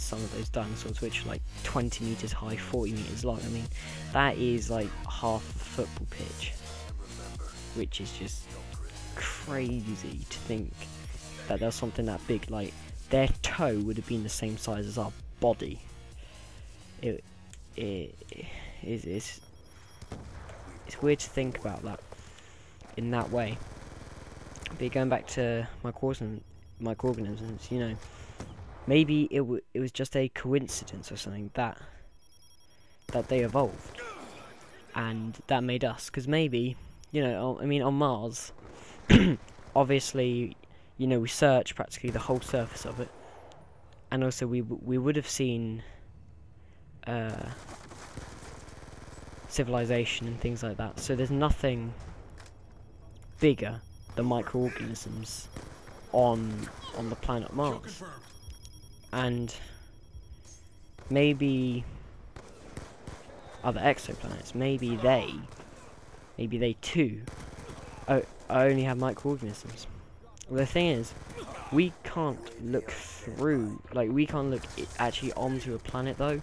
some of those dinosaurs, which are like 20 meters high, 40 meters long. I mean, that is like half a football pitch, which is just crazy to think that there's something that big. Like, their toe would have been the same size as our body. It's weird to think about that in that way. But going back to microorganisms, you know, maybe it was just a coincidence or something that they evolved, and that made us. Because maybe, you know, I mean, on Mars, obviously, you know, we searched practically the whole surface of it, and also we would have seen civilization and things like that. So there's nothing bigger than microorganisms on the planet Mars. And maybe other exoplanets, maybe they too only have microorganisms. Well, the thing is, we can't look through, like, we can't look actually onto a planet though,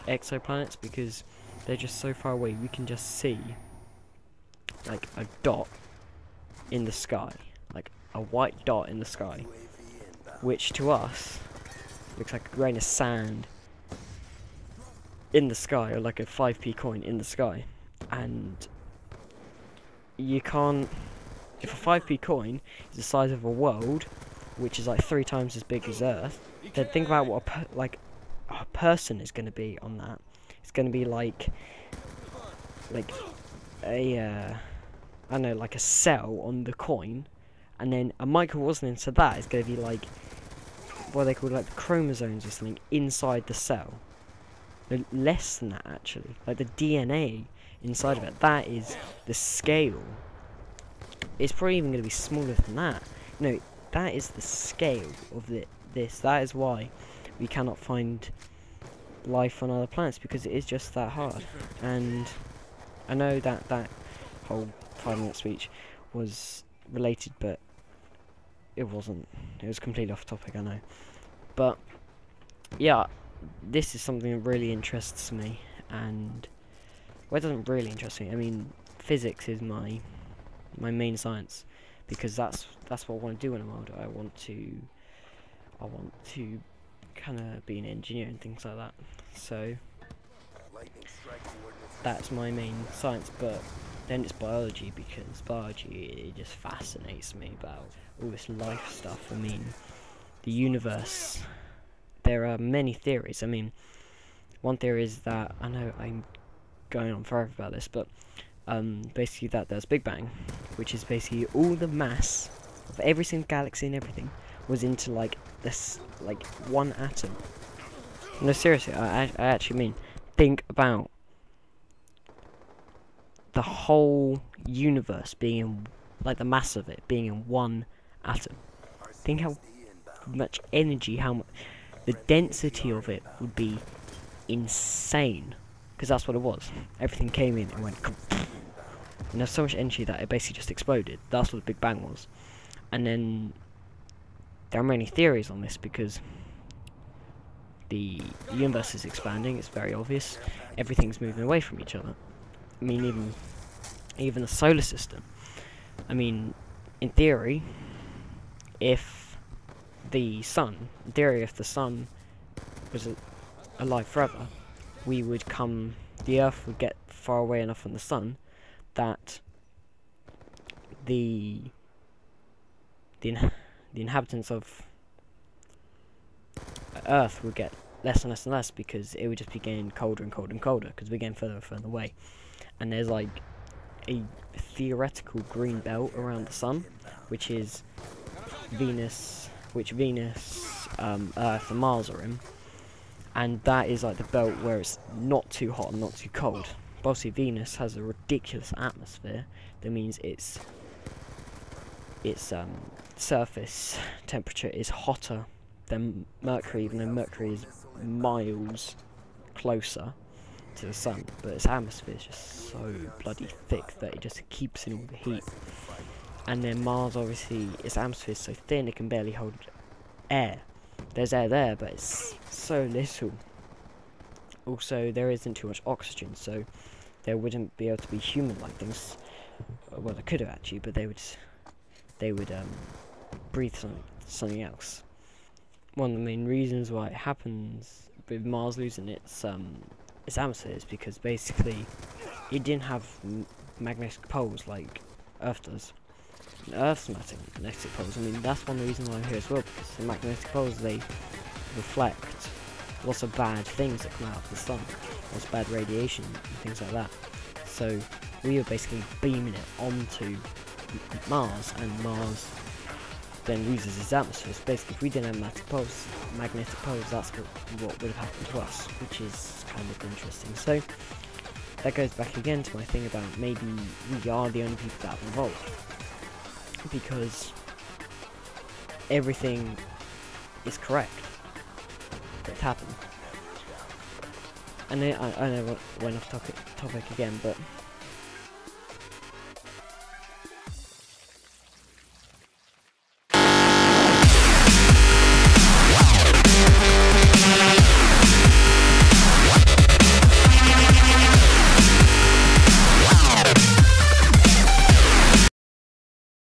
exoplanets, because they're just so far away. We can just see like a dot in the sky, like a white dot in the sky, which to us looks like a grain of sand in the sky, or like a 5p coin in the sky. And you can't, if a 5p coin is the size of a world, which is like 3 times as big as Earth, then think about what a person is going to be on that. It's going to be like a I don't know, like a cell on the coin, and then a microorganism to that is going to be like what they call like the chromosomes or something inside the cell. No, less than that actually, like the DNA inside of it. That is the scale. It's probably even going to be smaller than that. No, that is the scale of this. That is why we cannot find life on other planets, because it is just that hard. And I know that whole 5-minute speech was related, but it wasn't. It was completely off topic, I know. But yeah, this is something that really interests me, and well, it doesn't really interest me. I mean, physics is my main science, because that's what I want to do when I'm older. I want to kind of be an engineer and things like that. So that's my main science. But then it's biology, because biology, it just fascinates me about all this life stuff. I mean, the universe, there are many theories. I mean, one theory is that, I know I'm going on forever about this, but basically that there's Big Bang, which is basically all the mass of every single galaxy and everything was into like this, like one atom. No, seriously, I actually mean, think about the whole universe being in, like the mass of it being in one atom. Think how much energy, how much the density of it would be insane, because that's what it was. Everything came in and went, and there's so much energy that it basically just exploded. That's what the Big Bang was. And then there are many theories on this, because the universe is expanding. It's very obvious. Everything's moving away from each other. I mean, even the solar system. I mean, in theory, if the sun was alive forever, the Earth would get far away enough from the sun that the inhabitants of Earth would get less and less and less, because it would just be getting colder and colder and colder, because we're getting further and further away. And there's like a theoretical green belt around the sun, which is Venus, Earth and Mars are in, and that is like the belt where it's not too hot and not too cold. But obviously Venus has a ridiculous atmosphere. That means its surface temperature is hotter than Mercury, even though Mercury is miles closer to the sun, but its atmosphere is just so bloody thick that it just keeps in all the heat. And then Mars, obviously, its atmosphere is so thin it can barely hold air, There's air there, but it's so little. Also, there isn't too much oxygen, so there wouldn't be able to be human-like things. Well, they could have actually, but they would breathe something else. One of the main reasons why it happens with Mars losing its atmosphere is because basically it didn't have magnetic poles like Earth does. And Earth's magnetic poles, I mean, that's one of the reasons why I'm here as well, because the magnetic poles, they reflect lots of bad things that come out of the sun, lots of bad radiation and things like that. So we are basically beaming it onto Mars, and Mars then loses its atmosphere. So basically, if we didn't have magnetic poles, that's what would have happened to us, which is kind of interesting. So that goes back again to my thing about maybe we are the only people that have evolved, because everything is correct that's happened. And I know I went off topic again, but